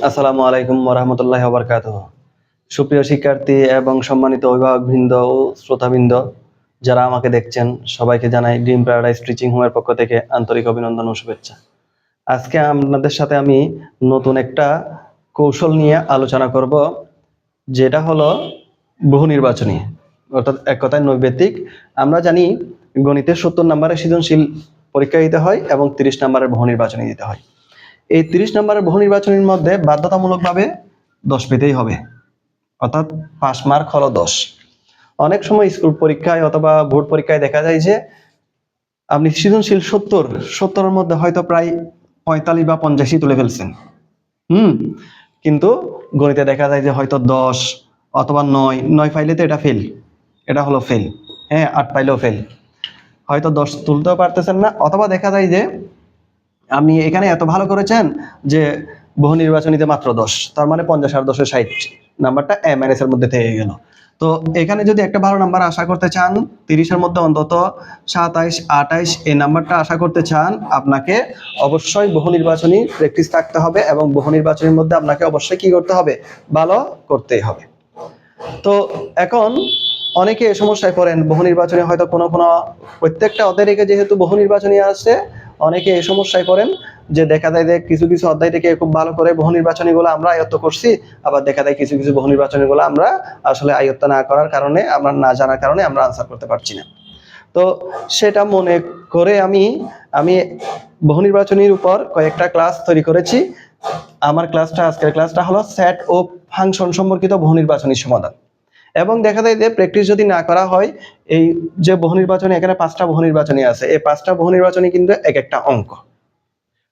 আসসালামু আলাইকুম ওয়া রাহমাতুল্লাহি ওয়া বারাকাতুহু। সুপ্রিয় শিক্ষার্থী এবং সম্মানিত অভিভাবকবৃন্দ ও শ্রোতাবৃন্দ যারা আমাকে দেখছেন, সবাইকে জানাই ড্রিম প্যারাডাইস টিচিং হোমের পক্ষ থেকে আন্তরিক অভিনন্দন ও শুভেচ্ছা। আজকে আপনাদের সাথে আমি নতুন একটা কৌশল নিয়ে আলোচনা করব, যেটা হলো বহু নির্বাচনী, অর্থাৎ এক কথায় নৈবেত্তিক। আমরা জানি গণিতে 70 নম্বরের সৃজনশীল পরীক্ষা দিতে হয় এবং 30 নম্বরের বহু নির্বাচনী দিতে হয়। এই 30 নম্বরের বহু নির্বাচনীর মধ্যে বাধ্যতামূলকভাবে 10 পেতেই হবে, অর্থাৎ পাস মার্ক হলো 10। অনেক সময় স্কুল পরীক্ষায় অথবা বোর্ড পরীক্ষায় দেখা যায় যে আপনি সৃজনশীল 70-এর মধ্যে হয়তো প্রায় 45 বা 50 তুলে ফেলছেন, কিন্তু গণিতে দেখা যায় যে হয়তো 10 অথবা 9 পাইলে তো এটা ফেল, এটা হলো ফেল। হ্যাঁ, 8 পাইলেও ফেল, হয়তো 10 তুলতেও পারতেছেন না। অথবা দেখা যায় যে আপনি এখানে এত ভালো করেছেন যে বহু নির্বাচনীতে মাত্র 10, তার মানে 50 আর 10 60 নাম্বারটা এমএনএস এর মধ্যে থেকে গেল। তো এখানে যদি একটা ভালো নাম্বার আশা করতে চান, 30-এর মধ্যে অন্তত 27, 28 এই নাম্বারটা আশা করতে চান, আপনাকে অবশ্যই বহু নির্বাচনী প্র্যাকটিস থাকতে হবে এবং বহু নির্বাচনীর মধ্যে আপনাকে অবশ্যই কি করতে হবে, ভালো করতেই হবে। তো এখন অনেকে এই সমস্যায় পড়েন, বহু নির্বাচনী হয়তো কোনো প্রত্যেকটা অধ্যায় থেকে যেহেতু বহু নির্বাচনী আসছে, অনেকে এই সমস্যায় পড়েন যে দেখা যায় যে কিছু কিছু অধ্যায় থেকে খুব ভালো করে বহু নির্বাচনীগুলো আমরা আয়ত্ত করছি, আবার দেখা যায় কিছু কিছু বহু নির্বাচনীগুলো আমরা আসলে আয়ত্ত না করার কারণে, আমরা না জানার কারণে আমরা আনসার করতে পারছি না। তো সেটা মনে করে আমি বহু নির্বাচনীর উপর কয়েকটা ক্লাস তৈরি করেছি। আমার আজকের ক্লাসটা হলো সেট ও ফাংশন সম্পর্কিত বহু নির্বাচনীর সমাধান। এবং দেখা যায় যে প্র্যাকটিস যদি না করা হয়, এই যে বহু নির্বাচনী, এখানে 5টা বহু নির্বাচনী আছে, এই 5টা বহু নির্বাচনী কিন্তু এক একটা অঙ্ক।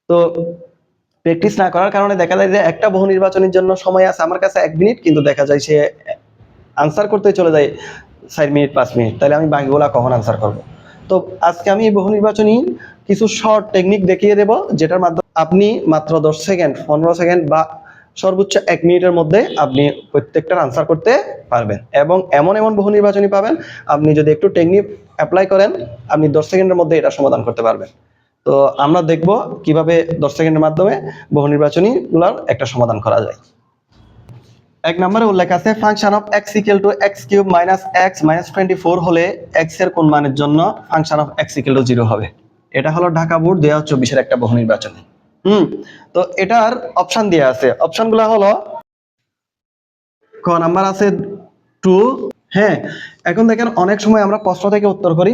তো প্র্যাকটিস না করার কারণে দেখা যায় যে একটা বহু নির্বাচনীর জন্য সময় আছে আমার কাছে 1 মিনিট, কিন্তু দেখা যায় সে আনসার করতে চলে যায় 4 মিনিট 5 মিনিট, তাহলে আমি বাকিগুলা কখন আনসার করব? তো আজকে আমি বহু নির্বাচনী কিছু শর্ট টেকনিক দেখিয়ে দেব, যেটার মাধ্যমে আপনি মাত্র 10 সেকেন্ড, 15 সেকেন্ড বা সর্বোচ্চ 1 মিনিটের মধ্যে আপনি প্রত্যেকটার আনসার করতে পারবেন। এবং এমন বহু নির্বাচনী পাবেন, আপনি যদি একটু টেকনিক অ্যাপ্লাই করেন, আপনি 10 সেকেন্ডের মধ্যে এটা সমাধান করতে পারবেন। তো আমরা দেখব কিভাবে 10 সেকেন্ডের মাধ্যমে বহু নির্বাচনীগুলোর একটা সমাধান করা যায়। 1 নম্বরে উল্লেখ আছে function of x equal to x cube minus x minus 24 হলে x এর কোন মানের জন্য function of x equal to 0 হবে। এটা হলো ঢাকা বোর্ড 2024 এর একটা বহু নির্বাচনী। তো এটার অপশন দেয়া আছে, অপশনগুলো হলো ক নাম্বার আছে 2। হ্যাঁ, এখন দেখেন অনেক সময় আমরা প্রশ্ন থেকে উত্তর করি,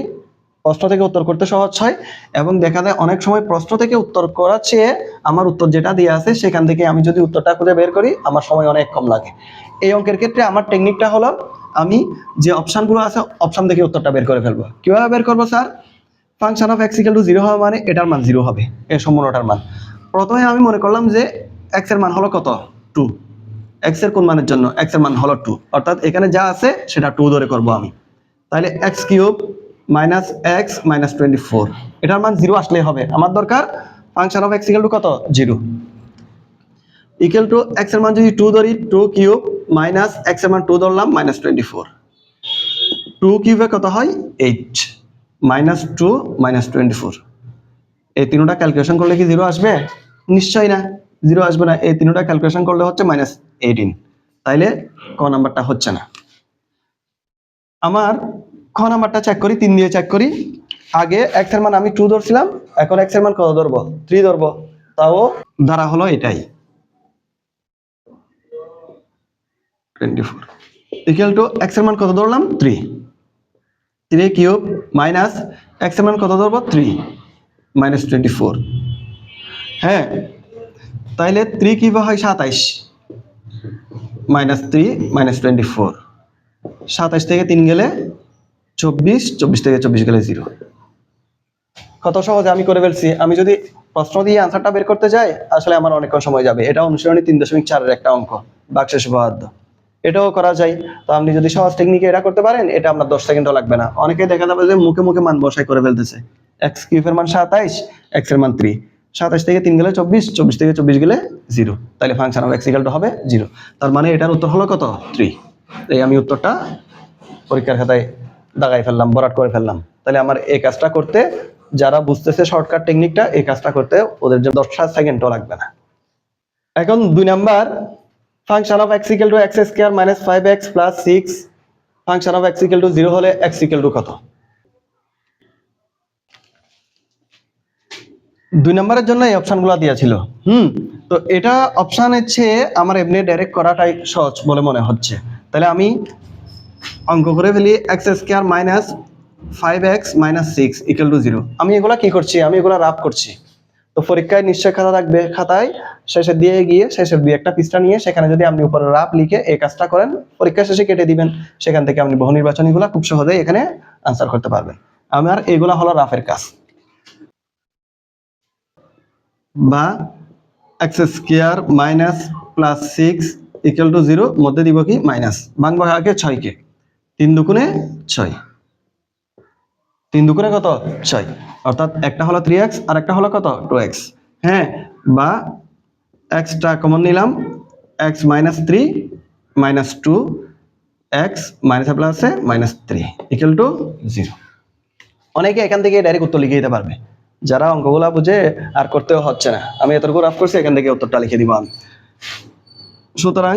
প্রশ্ন থেকে উত্তর করতে সহজ হয়, এবং দেখা যায় অনেক সময় প্রশ্ন থেকে উত্তর করার চেয়ে আমার উত্তর যেটা দেওয়া আছে সেখান থেকে আমি যদি উত্তরটা খুঁজে বের করি, আমার সময় অনেক কম লাগে। এই অঙ্কের ক্ষেত্রে আমার টেকনিকটা হলো, আমি যে অপশনগুলো আছে অপশন থেকে উত্তরটা বের করে ফেলবো। কিভাবে বের করবো sir? Function of x equal to 0 হবে মানে এটার মান 0 হবে, এই সম্পূর্ণটার মান। প্রথমে আমি মনে করলাম যে এক্স এর মান হলো কত, 2। এক্স এর কোন মানের জন্য? এক্স এর মান হলো 2, অর্থাৎ এখানে যা আছে সেটা 2 ধরে করব আমি। তাহলে x cube minus x minus 24, এটার মান 0 আসলেই হবে। আমার দরকার function of x equal to কত, 0। ইকুয়াল টু এক্স এর মান যদি 2 ধরি, 2 কিউব মাইনাস এক্স এর মান 2 ধরলাম মাইনাস 24, 2 কিউবে কত হয় 8 মাইনাস 2 মাইনাস 24। এই তিনটা ক্যালকুলেশন করলে কি 0 আসবে? নিশ্চয়ই না, 0 আসবে না। এই তিনটা ক্যালকুলেশন করলে হচ্ছে মাইনাস 18, তাইলে ক নাম্বারটা হচ্ছে না। আমার খ নাম্বারটা চেক করি, 3 দিয়ে চেক করি। আগে এক্স এর মান আমি 2 ধরছিলাম, এখন এক্স এর মান কত ধরবো, 3 ধরবো, তাও ধারা হলো এটাই, 24 ইকুয়াল টু এক্স এর মান কত ধরলাম, 3। 3 কিউব মাইনাস এক্স এর মান কত ধরবো, 3 মাইনাস 24। হ্যাঁ, তাইলে 3 কিউব হয় 27 মাইনাস 3 মাইনাস 24, 27 থেকে 3 গেলে 24, 24 থেকে 24 গেলে 0। কত সহজে আমি করে ফেলছি। আমি যদি প্রশ্ন দিয়ে আনসারটা বের করতে যাই, আসলে আমার অনেকক্ষণ সময় যাবে। এটা অনুশীলনী 3.4 এর একটা অঙ্ক, বাক্সের উপপাদ্য, এটাও করা যায়। তো আপনি যদি সহজ টেকনিকে এটা করতে পারেন, এটা আপনার 10 সেকেন্ডও লাগবে না। অনেকে দেখা যাবে যে মুখে মুখে মান বসাই করে ফেলতেছে। এক্স কিউবের মান 27, এক্স এর মান 3, 27 থেকে 3 গেলে 24, 24 থেকে 24 গেলে 0, তাহলে function of x equal to হবে 0। তার মানে এটার উত্তর হলো কত, 3। এই আমি উত্তরটা পরীক্ষার খাতায় দাগাই ফেললাম, বরাট করে ফেললাম। তাহলে আমার এই কাজটা করতে, যারা বুঝতেছে শর্টকাট টেকনিকটা, এই কাজটা করতে ওদের জন্য 10 সেকেন্ডও লাগবে না। এখন 2 number function of x equal to x square minus 5x plus 6 function of x equal to 0 হলে x ইকুয়াল টু কত? 2 নম্বরের জন্য এই অপশনগুলো দেওয়া ছিল। তো এটা অপশনের চেয়ে আমার এমনি ডাইরেক্ট করাটাই সহজ বলে মনে হচ্ছে। তাহলে আমি অঙ্ক করে ফেলি x square minus 5x minus 6 equal to 0। আমি এগুলা কি করছি? আমি এগুলা রাফ করছি। তো পরীক্ষায় নিশ্চয় খাতা থাকবে, খাতায় শেষে দিয়ে গিয়ে শেষের দুই একটা পৃষ্ঠা নিয়ে সেখানে যদি আপনি উপরে রাফ লিখে এই কাজটা করেন, পরীক্ষা শেষে কেটে দিবেন। সেখান থেকে আপনি বহু নির্বাচনীগুলো খুব সহজেই এখানে আনসার করতে পারবেন। আমার এগুলা হলো রাফের কাজ। বা x square minus plus 6 equal to 0 মধ্যে দিব কি মাইনাস, ভাঙবো আগে 6 কে, 3 দুগুণে 6, 3 দুগুণে কত 6, অর্থাৎ একটা হলো 3x আর একটা হলো কত 2x। হ্যাঁ, বা x টা কমন নিলাম, x minus 3 minus 2 x minus প্লাসে মাইনাস 3 ইকুয়াল টু 0। অনেকে এখান থেকে ডাইরেক্ট উত্তর লিখে দিতে পারবে, যারা অঙ্কগুলা বুঝে আর করতেও হচ্ছে না। আমি এতটুকু রাফ করছি, এখান থেকে উত্তরটা লিখে দিব আমি। সুতরাং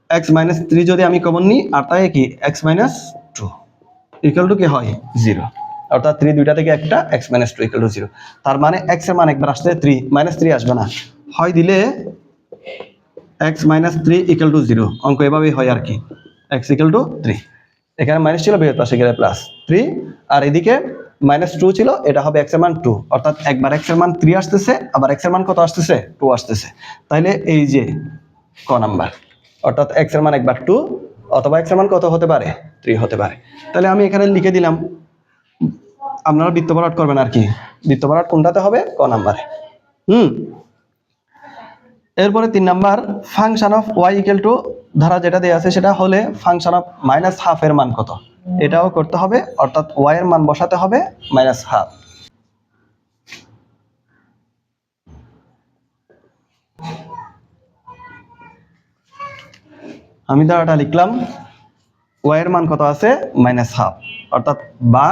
x মাইনাস 3 যদি আমি কমন নিই, আর তাই কি x মাইনাস 2 ইকুয়াল টু কি হয় 0, অর্থাৎ 3 দুইটা থেকে একটা, x মাইনাস 2 ইকুয়াল টু 0। তার মানে x এর মান একবার আসলে 3 মাইনাস 3 আসবে না, হয় দিলে x মাইনাস 3 ইকুয়াল টু 0। অঙ্ক এভাবেই হয় আর কি, x ইকুয়াল টু 3, এখানে মাইনাস ছিল, বিয়োগ পাশে গেলে প্লাস 3, আর এদিকে মাইনাস 2 ছিল, এটা হবে x এর মান 2, অর্থাৎ একবার x এর মান 3 আসতেছে, আবার x এর মান কত আসতেছে 2 আসতেছে। তাইলে এই যে ক নাম্বার, অর্থাৎ x এর মান একবার 2 অথবা x এর মান কত হতে পারে 3 হতে পারে। তাহলে আমি এখানে লিখে দিলাম, আপনারা বৃত্ত ভরাট করবেন আর কি। বৃত্ত ভরাট কোনটাতে হবে? ক নাম্বারে। এরপরে 3 number function of y equal to, ধারা যেটা দেয়া আছে সেটা হলে ফাংশন অফ মাইনাস হাফ এর মান কত, এটাও করতে হবে, অর্থাৎ y এর মান বসাতে হবে মাইনাস হাফ। আমি ধারাটা লিখলাম, y এর মান কত আছে মাইনাস হাফ, অর্থাৎ বা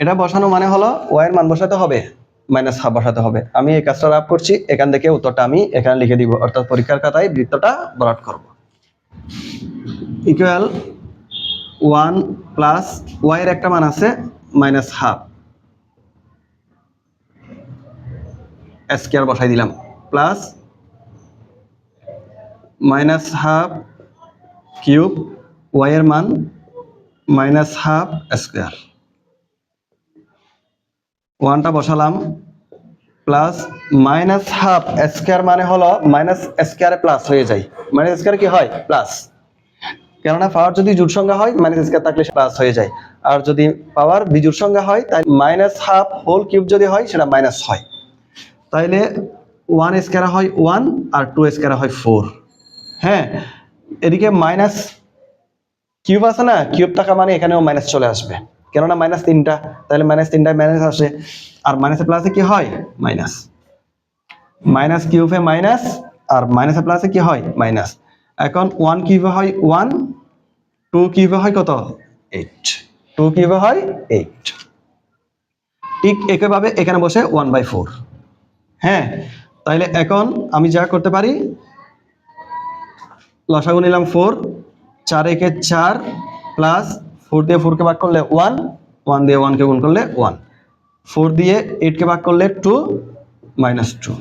এটা বসানো মানে হলো y এর মান বসাতে হবে মাইনাস হাফ বসাতে হবে। আমি এই কাজটা রাফ করছি, এখান থেকে উত্তরটা আমি এখানে লিখে দিব, অর্থাৎ পরীক্ষার খাতায় বৃত্তটা ভরাট করব। ইকুয়াল 1 প্লাস y এর একটা মান আছে মাইনাস হাফ, স্কয়ার বসাই দিলাম, plus minus half cube y এর মান মাইনাস হাফ স্কয়ার, 1টা বসালাম, প্লাস মাইনাস হাফ স্কয়ার মানে হলো মাইনাস স্কয়ারে প্লাস হয়ে যায়, মাইনাস স্কয়ার কি হয় প্লাস, কেননা পাওয়ার যদি জোড় সংখ্যা হয় মাইনাস স্কয়ার থাকলে প্লাস হয়ে যায়, আর যদি পাওয়ার বিজোড় সংখ্যা হয় তাই মাইনাস হাফ হোল কিউব যদি হয় সেটা মাইনাস হয়। তাইলে 1 স্কয়ার হয় 1 আর 2 স্কয়ার হয় 4। হ্যাঁ, এদিকে মাইনাস কিউব আছে না, কিউব থাকা মানে এখানেও মাইনাস চলে আসবে, কেননা মাইনাস 3টা, তাহলে মাইনাস 3টায় মাইনাস আসে, আর মাইনাসে প্লাসে কি হয় মাইনাস, মাইনাস কিউবে মাইনাস, আর মাইনাসে প্লাসে কি হয় মাইনাস। এখন 1 কিউবে হয় 1, 2 কিউবে হয় কত 8, 2 কিউবে হয় 8। ঠিক একইভাবে এখানে বসে 1/4। হ্যাঁ, তাইলে এখন আমি যা করতে পারি, লসাগু নিলাম 4, 4 একে 4 প্লাস 4 দিয়ে 4 কে ভাগ করলে 1, 1 দিয়ে 1 কে গুণ করলে 1, 4 দিয়ে 8 কে ভাগ করলে 2 মাইনাস 2,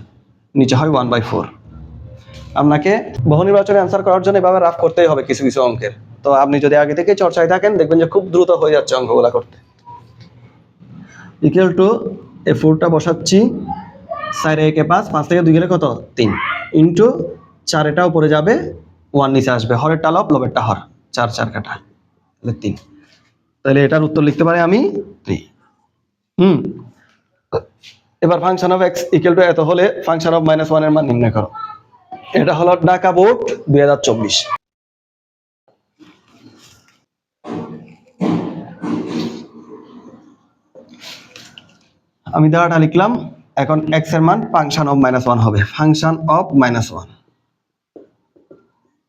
নিচে হয় 1/4। আপনাকে বহু নির্বাচনে অ্যান্সার করার জন্য এভাবে রাফ করতেই হবে কিছু কিছু অঙ্কের। তো আপনি যদি আগে থেকে চর্চায় থাকেন দেখবেন যে খুব দ্রুত হয়ে যাচ্ছে অঙ্কগুলো করতে। ইকুয়াল টু এই 4টা বসাচ্ছি, 4 একে 5, 5 থেকে 2 গেলে কত 3, ইন্টু 4 এটাও উপরে যাবে, 1 নিচে আসবে, হরেরটা লব লবেরটা হর, 4 4 কাটা, তাহলে 3। তাহলে এটার উত্তর লিখতে পারি আমি 3। এবার function of x equal to এত হলে ফাংশন অফ -1 এর মান নির্ণয় করো। এটা হলো ঢাকা বোর্ড 2024। আমি ধারাটা লিখলাম, এখন x এর মান ফাংশন অফ -1 হবে, ফাংশন অফ -1।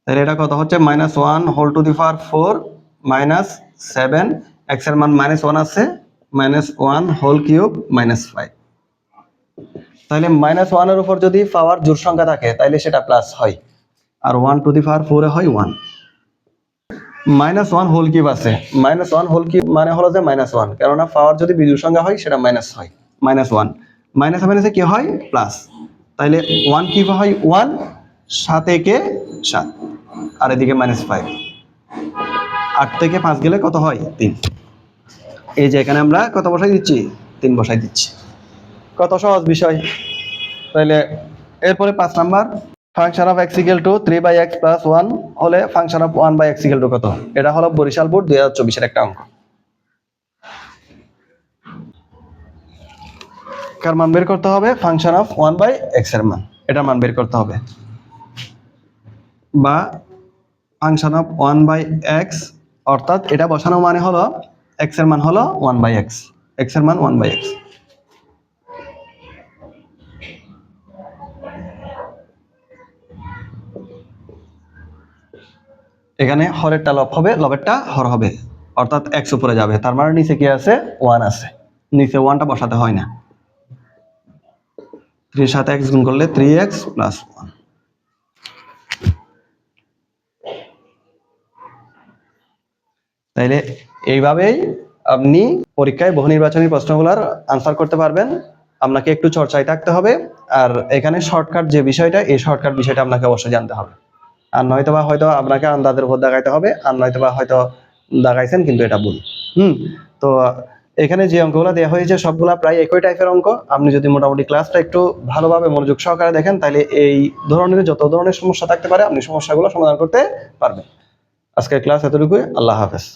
তাহলে এটা কত হচ্ছে -1 whole to the power 4 -7, x এর মান -1 আছে, -1 হোল কিউব -5। তাহলে -1 এর উপর যদি পাওয়ার জোড় সংখ্যা থাকে তাহলে সেটা প্লাস হয়, আর 1 টু দি পাওয়ার 4 এ হয় 1। -1 হোল কিউব আছে, -1 হোল কিউব মানে হলো যে -1, কেননা পাওয়ার যদি বিজোড় সংখ্যা হয় সেটা মাইনাস হয়, -1 মাইনাস মাইনাসে কি হয় প্লাস, তাইলে 1 কিউব হয় 1, 7 একে 7, আর এদিকে -5, 8 থেকে 5 গেলে কত হয় 3। এই যে এখানে আমরা কত বসাই দিচ্ছি, 3 বসাই দিচ্ছি। কত সহজ বিষয়। তাহলে এরপরে 5 number, function of x equal to 3/x plus 1 হলে function of 1/x equal to কত? এটা হলো বরিশাল বোর্ড 2024 এর একটা অঙ্ক। কার মান বের করতে হবে? ফাংশন অফ 1/x এর মান, এটা মান বের করতে হবে, বা ফাংশন অফ 1/x, অর্থাৎ এটা বসানো মানে হলো x এর মান হলো 1/x, x এর মান 1/x। এখানে হরেরটা লব হবে, লবেরটা হর হবে, অর্থাৎ x উপরে যাবে, তার মানে নিচে কি আছে 1 আছে, নিচে 1টা বসাতে হয় না। 3 এর সাথে x গুণ করলে 3x প্লাস 1। তাইলে এইভাবেই আপনি পরীক্ষায় বহু নির্বাচনী প্রশ্নগুলোর আনসার করতে পারবেন। আপনাকে একটু চর্চায় থাকতে হবে, আর এখানে শর্টকাট যে বিষয়টা, এই শর্টকাট বিষয়টা আপনাকে অবশ্যই জানতে হবে, আর নয়তোবা হয়তো আপনাকে আন্দাজের উপর দেখাইতে হবে, আর নয়তোবা হয়তো দেখাইছেন কিন্তু এটা ভুল। তো এখানে যে অঙ্কগুলো দেওয়া হয়েছে সবগুলা প্রায় একই টাইপের অঙ্ক। আপনি যদি মোটামুটি ক্লাসটা একটু ভালোভাবে মনোযোগ সহকারে দেখেন, তাহলে এই ধরনের যত ধরনের সমস্যা থাকতে পারে আপনি সমস্যাগুলো সমাধান করতে পারবেন। আজকের ক্লাস এতটুকুই। আল্লাহ হাফেজ।